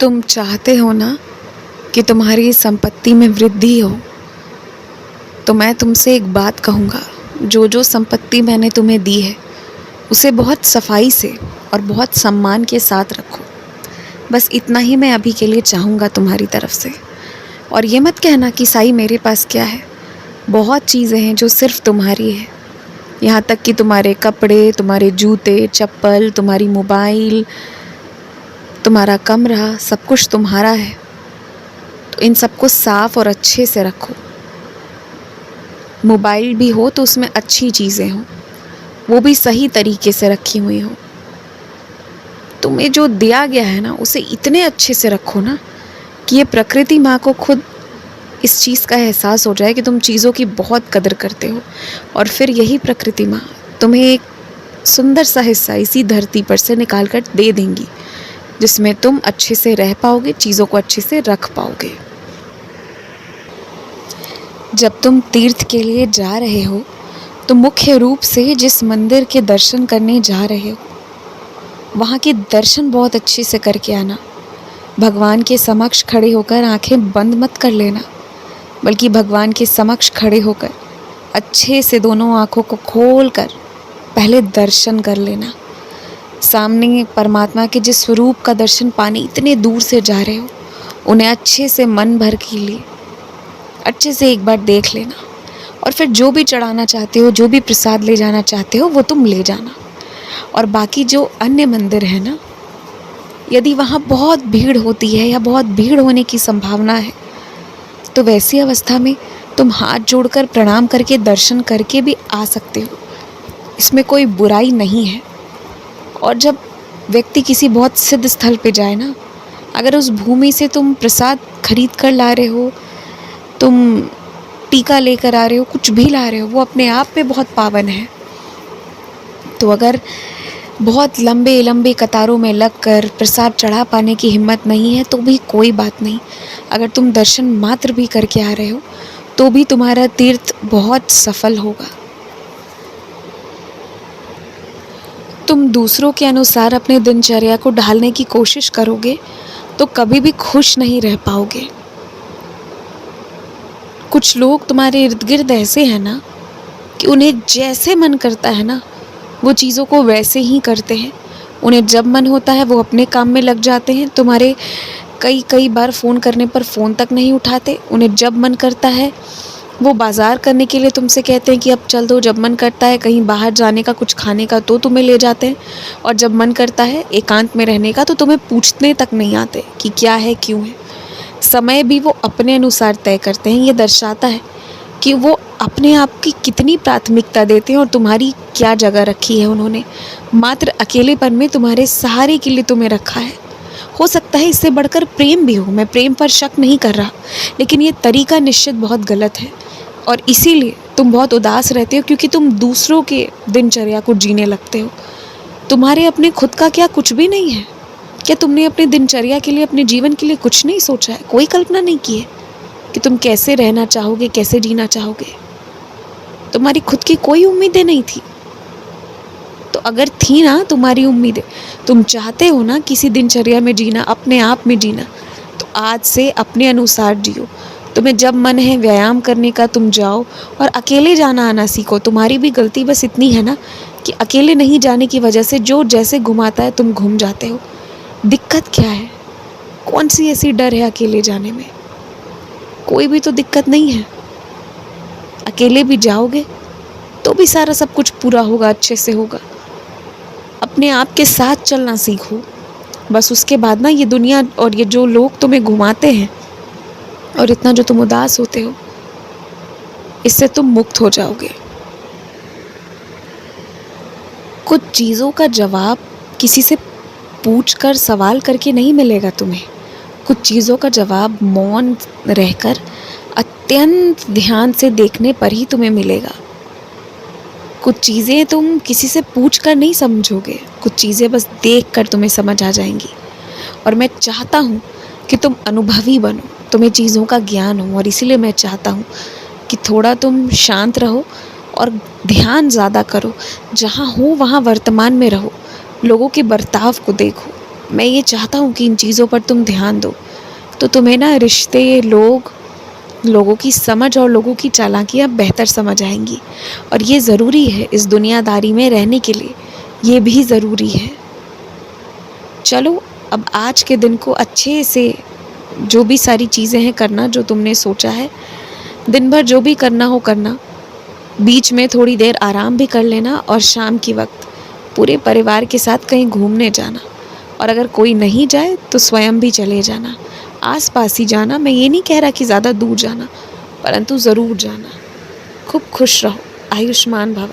तुम चाहते हो ना कि तुम्हारी संपत्ति में वृद्धि हो, तो मैं तुमसे एक बात कहूँगा। जो जो संपत्ति मैंने तुम्हें दी है उसे बहुत सफाई से और बहुत सम्मान के साथ रखो। बस इतना ही मैं अभी के लिए चाहूँगा तुम्हारी तरफ से। और ये मत कहना कि साई मेरे पास क्या है। बहुत चीज़ें हैं जो सिर्फ तुम्हारी है। यहाँ तक कि तुम्हारे कपड़े, तुम्हारे जूते, चप्पल, तुम्हारी मोबाइल, तुम्हारा कमरा, सब कुछ तुम्हारा है। तो इन सबको साफ और अच्छे से रखो। मोबाइल भी हो तो उसमें अच्छी चीज़ें हों, वो भी सही तरीके से रखी हुई हो। तुम्हें जो दिया गया है ना उसे इतने अच्छे से रखो ना कि ये प्रकृति माँ को खुद इस चीज़ का एहसास हो जाए कि तुम चीज़ों की बहुत कदर करते हो। और फिर यही प्रकृति माँ तुम्हें एक सुंदर सा हिस्सा इसी धरती पर से निकाल कर दे देंगी, जिसमें तुम अच्छे से रह पाओगे, चीज़ों को अच्छे से रख पाओगे। जब तुम तीर्थ के लिए जा रहे हो तो मुख्य रूप से जिस मंदिर के दर्शन करने जा रहे हो वहाँ के दर्शन बहुत अच्छे से करके आना। भगवान के समक्ष खड़े होकर आंखें बंद मत कर लेना, बल्कि भगवान के समक्ष खड़े होकर अच्छे से दोनों आँखों को खोल कर पहले दर्शन कर लेना। सामने परमात्मा के जिस स्वरूप का दर्शन पाने इतने दूर से जा रहे हो, उन्हें अच्छे से मन भर के लिए अच्छे से एक बार देख लेना। और फिर जो भी चढ़ाना चाहते हो, जो भी प्रसाद ले जाना चाहते हो, वो तुम ले जाना। और बाकी जो अन्य मंदिर है ना, यदि वहाँ बहुत भीड़ होती है या बहुत भीड़ होने की संभावना है, तो वैसी अवस्था में तुम हाथ जोड़कर प्रणाम करके दर्शन करके भी आ सकते हो। इसमें कोई बुराई नहीं है। और जब व्यक्ति किसी बहुत सिद्ध स्थल पे जाए ना, अगर उस भूमि से तुम प्रसाद खरीद कर ला रहे हो, तुम टीका लेकर आ रहे हो, कुछ भी ला रहे हो, वो अपने आप में बहुत पावन है। तो अगर बहुत लंबे लंबे कतारों में लगकर प्रसाद चढ़ा पाने की हिम्मत नहीं है तो भी कोई बात नहीं। अगर तुम दर्शन मात्र भी करके आ रहे हो तो भी तुम्हारा तीर्थ बहुत सफल होगा। तुम दूसरों के अनुसार अपने दिनचर्या को ढालने की कोशिश करोगे तो कभी भी खुश नहीं रह पाओगे। कुछ लोग तुम्हारे इर्द गिर्द ऐसे हैं ना कि उन्हें जैसे मन करता है ना वो चीज़ों को वैसे ही करते हैं। उन्हें जब मन होता है वो अपने काम में लग जाते हैं। तुम्हारे कई बार फ़ोन करने पर फ़ोन तक नहीं उठाते। उन्हें जब मन करता है वो बाज़ार करने के लिए तुमसे कहते हैं कि अब चल दो। जब मन करता है कहीं बाहर जाने का, कुछ खाने का, तो तुम्हें ले जाते हैं। और जब मन करता है एकांत में रहने का तो तुम्हें पूछने तक नहीं आते कि क्या है, क्यों है। समय भी वो अपने अनुसार तय करते हैं। ये दर्शाता है कि वो अपने आप की कितनी प्राथमिकता देते हैं और तुम्हारी क्या जगह रखी है उन्होंने। मात्र अकेलेपन में तुम्हारे सहारे के लिए तुम्हें रखा है। हो सकता है इससे बढ़कर प्रेम भी हो, मैं प्रेम पर शक नहीं कर रहा, लेकिन ये तरीका निश्चित बहुत गलत है। और इसीलिए तुम बहुत उदास रहते हो, क्योंकि तुम दूसरों के दिनचर्या को जीने लगते हो। तुम्हारे अपने खुद का क्या कुछ भी नहीं है? क्या तुमने अपने दिनचर्या के लिए, अपने जीवन के लिए कुछ नहीं सोचा है? कोई कल्पना नहीं की है कि तुम कैसे रहना चाहोगे, कैसे जीना चाहोगे? तुम्हारी खुद की कोई उम्मीदें नहीं थी। तो अगर थी ना तुम्हारी उम्मीदें, तुम चाहते हो ना किसी दिनचर्या में जीना, अपने आप में जीना, तो आज से अपने अनुसार जियो। तुम्हें जब मन है व्यायाम करने का तुम जाओ, और अकेले जाना आना सीखो। तुम्हारी भी गलती बस इतनी है ना कि अकेले नहीं जाने की वजह से जो जैसे घुमाता है तुम घूम जाते हो। दिक्कत क्या है? कौन सी ऐसी डर है अकेले जाने में? कोई भी तो दिक्कत नहीं है। अकेले भी जाओगे तो भी सारा सब कुछ पूरा होगा, अच्छे से होगा। अपने आप के साथ चलना सीखो। बस उसके बाद ना ये दुनिया और ये जो लोग तुम्हें घुमाते हैं और इतना जो तुम उदास होते हो, इससे तुम मुक्त हो जाओगे। कुछ चीज़ों का जवाब किसी से पूछकर, सवाल करके नहीं मिलेगा तुम्हें। कुछ चीज़ों का जवाब मौन रहकर, अत्यंत ध्यान से देखने पर ही तुम्हें मिलेगा। कुछ चीज़ें तुम किसी से पूछकर नहीं समझोगे, कुछ चीज़ें बस देखकर तुम्हें समझ आ जाएंगी। और मैं चाहता हूँ कि तुम अनुभवी बनो, तुम्हें चीज़ों का ज्ञान हो। और इसीलिए मैं चाहता हूँ कि थोड़ा तुम शांत रहो और ध्यान ज़्यादा करो। जहाँ हो वहाँ वर्तमान में रहो, लोगों के बर्ताव को देखो, मैं ये चाहता हूँ कि इन चीज़ों पर तुम ध्यान दो, तो तुम्हें ना रिश्ते, लोगों की समझ और लोगों की चालाकियाँ बेहतर समझ आएँगी। और ये ज़रूरी है इस दुनियादारी में रहने के लिए, ये भी ज़रूरी है। चलो, अब आज के दिन को अच्छे से जो भी सारी चीज़ें हैं करना जो तुमने सोचा है, दिन भर जो भी करना हो करना, बीच में थोड़ी देर आराम भी कर लेना और शाम की वक़्त पूरे परिवार के साथ कहीं घूमने जाना। और अगर कोई नहीं जाए तो स्वयं भी चले जाना, आस-पास ही जाना। मैं ये नहीं कह रहा कि ज़्यादा दूर जाना, परंतु ज़रूर जाना। खूब खुश रहो, आयुष्मान भव।